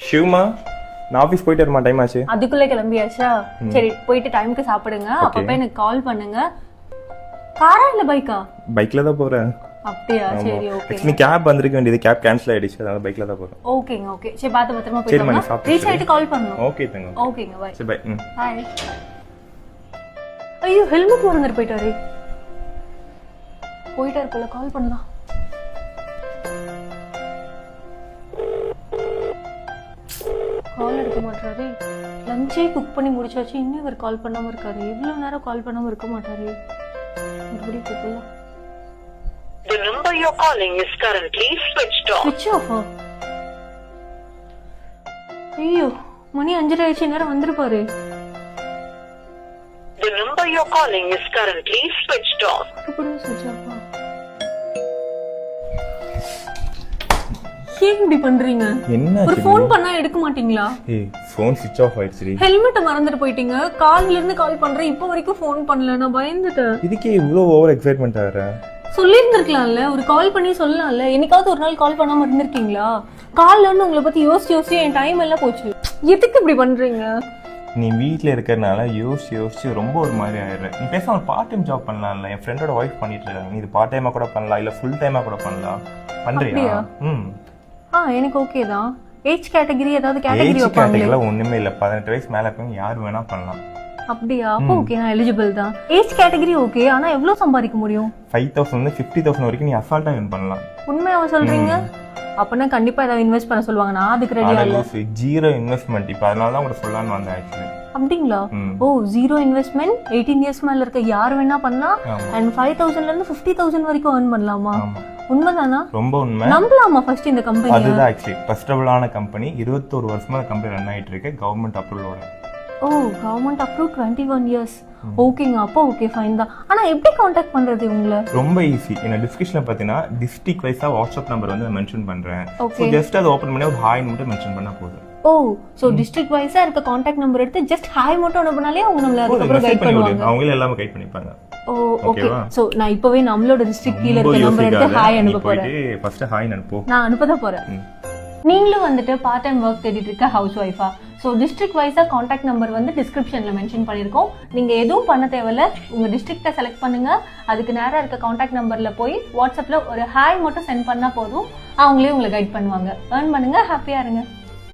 ஷிவ்மா நான் ஆஃபீஸ் போயிட்டு வரமா, டைம் ஆச்சு. அதுக்குள்ளே கிளம்பியாச்சா? சரி போயிட்டு டைமுக்கு சாப்பிடுங்க. அப்பப்போ எனக்கு கால் பண்ணுங்க. காரா இல்ல பைக்கா? பைக்ல தான் போறேன். அப்படியா? சரி ஓகே. நீ கேப் வந்திருக்க வேண்டியது, கேப் கேன்சல் ஆயிடுச்சு, அதனால பைக்ல தான் போறேன். ஓகேங்க ஓகே. சரி பாத்து பத்திரமா போயிட்டு வாங்க. ரீச் ஆயிட்டு கால் பண்ணுங்க. ஓகே தங்க. ஓகேங்க பை. சரி பை. பை. ஐயோ ஹெல்மெட் மறந்துட்டு போயிட்டாரு. போல கால் பண்ணலாம். கால் எடுக்க மாட்டாரு. லஞ்சே குக் பண்ணி முடிச்சாச்சு, இன்னும் இவர் கால் பண்ணாம இருக்காரு. இவ்வளவு நேரம் கால் பண்ணாம இருக்க மாட்டாரு. மறுபடியும் கூப்பிடலாம். The number you're calling is currently switched off. Switch off. ஐயோ மணி 5:30 ஆயிடுச்சு, நேரம் வந்திருப்பாரு. The number you're calling is currently switched off. மறுபடியும் switch off. ஏன் இப்படி பண்றீங்க? என்ன ஒரு ஃபோன் பண்ணா எடுக்க மாட்டீங்களா? ஏய் ஃபோன் ஸ்விட்ச் ஆஃப் ஆயிடுச்சு. ஹெல்மெட் மறந்துட்டு போயிட்டீங்க. கால்ல இருந்து கால் பண்றேன், இப்போ வரைக்கும் ஃபோன் பண்ணல. நான் பயந்துட்டேன். இதுக்கே இவ்ளோ ஓவர் எக்ஸைட்மென்ட் ஆகுற? சொல்லிருந்திருக்கலாம்ல, ஒரு கால் பண்ணி சொல்லலாம்ல. என்னைக்காவது ஒரு நாள் கால் பண்ணாம இருந்திருக்கீங்களா? கால்ல இருந்து உங்களை பத்தி யோசிச்சு என் டைம் எல்லாம் போச்சு. எதுக்கு இப்படி பண்றீங்க? நீ வீட்டில் இருக்கிறனால யோசிச்சு ரொம்ப ஒரு மாதிரி ஆயிடுற. நீ பேசாம ஒரு பார்ட் டைம் ஜாப் பண்ணலாம்ல. என் ஃப்ரெண்டோட ஒய்ஃப் பண்ணிட்டு இருக்காங்க. நீ இது பார்ட் டைமா கூட பண்ணலாம், இல்ல ஃபுல் டைமா கூட பண்ணலாம். பண்றியா? எனக்கு ஓகே தான். ஏஜ் கேட்டகரி ஏதாவது கேட்டகரி வைப்பாங்களா? ஒண்ணுமே இல்ல, 18 வயசு மேல இருக்கவங்க யார் வேணா பண்ணலாம். அப்படியா? அப்போ ஓகே, நான் எலிஜிபிள் தான். Age category okay. ஆனா எவ்வளவு சம்பாதிக்க முடியும்? 5000 இருந்து 50000 வரைக்கும் நீ அசால்ட்டா earn பண்ணலாம். உண்மையாவா சொல்றீங்க? அப்பனா கண்டிப்பா ஏதாவது இன்வெஸ்ட் பண்ண சொல்லுவாங்க. நான் அதுக்கு ரெடியா இல்ல. Zero investment. இப்ப அதனால தான் உங்களுக்கு சொல்லலாம்னு வந்தேன் ஆக்சுவலி. அப்படிங்களா? ஓ ஜீரோ இன்வெஸ்ட்மென்ட், 18 இயர்ஸ் மேல இருக்க யார் வேணா பண்ணலாம். and 5000 ல இருந்து 50000 வரைக்கும் earn பண்ணலாமா? உண்மைதானா? ரொம்ப உண்மை. நம்பலாமா ஃபர்ஸ்ட் இந்த கம்பெனி? அதுதான் ஆக்சுவலி ட்ரஸ்டபிளான கம்பெனி. 21 வருஷமா இந்த கம்பெனி ரன் ஆயிட்டு இருக்கு, கவர்மெண்ட் அப்ரூவலோட. ஓ கவர்மெண்ட் அப்ரூவ் 21 இயர்ஸ். ஓகேங்க, அப்போ ஓகே ஃபைன் தான். ஆனா எப்படி கான்டாக்ட் பண்றது உங்களை? ரொம்ப ஈஸி. என்ன டிஸ்கிரிப்ஷன்ல பாத்தீங்கன்னா டிஸ்ட்ரிக்ட் வைஸா வாட்ஸ்அப் நம்பர் வந்து மென்ஷன் பண்றேன். ஓகே, ஜஸ்ட் அதை ஓபன் பண்ணி ஒரு ஹாய் மட்டும் மென்ஷன் பண்ணா போதும். ஓ சோ டிஸ்ட்ரிக்ட் வைஸா இருக்க கான்டாக்ட் நம்பர் எடுத்து ஜஸ்ட் ஹாய் மட்டும் அனுப்புனாலே அவங்க நம்மள அதுக்கு அப்புறம் கைட் பண்ணுவாங்க. அவங்களே எல்லாமே கைட் பண்ணிப்பாங்க. ஓ ஓகே. சோ நான் இப்பவே நம்மளோட டிஸ்ட்ரிக்ட் கீழ இருக்க நம்பர் எடுத்து ஹாய் அனுப்ப போறேன். ஃபர்ஸ்ட் ஹாய் அனுப்பு. நான் அனுப்பத போறேன். நீங்களும் வந்துட்டு பார்ட் டைம் ஒர்க் தேடிட்டு இருக்க ஹவுஸ் ஒய்ஃபா? ஸோ டிஸ்ட்ரிக்ட் வைஸா கான்டாக்ட் நம்பர் வந்து டிஸ்கிரிப்ஷன்ல மென்ஷன் பண்ணியிருக்கோம். நீங்க எதுவும் பண்ண தேவையில்ல, உங்க டிஸ்ட்ரிக்டை செலக்ட் பண்ணுங்க. அதுக்கு நேரா இருக்க கான்டாக்ட் நம்பர்ல போய் வாட்ஸ்அப்ல ஒரு ஹாய் மட்டும் சென்ட் பண்ணா போதும், அவங்களே உங்களை கைட் பண்ணுவாங்க. ஏர்ன் பண்ணுங்க, ஹாப்பியா இருங்க.